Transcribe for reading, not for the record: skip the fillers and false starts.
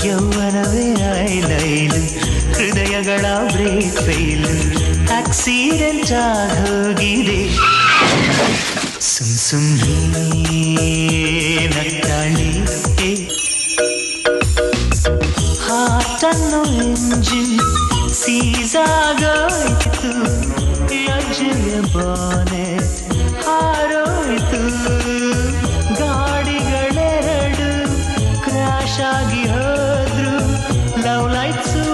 ಯೌವನವೇ ಐಲೈಲು ಹೃದಯಗಳ break fail accident ಆಗೋಗಿದೆ ಸುಮ್ಸುಮ್ಮನೆ ನಕ್ಕಾಳಿ ಹಾಟನ್ನು engine ಸೀಸಾಗೋಯ್ತು ಲಜ್ಜೆಯ bonnet ಹಾರೋಯ್ತು ಗಾಡಿಗಳೆರಡು crash ಆಗಿ ಹೋದ್ರು ಲವ್ ಲೈಟ್ಸು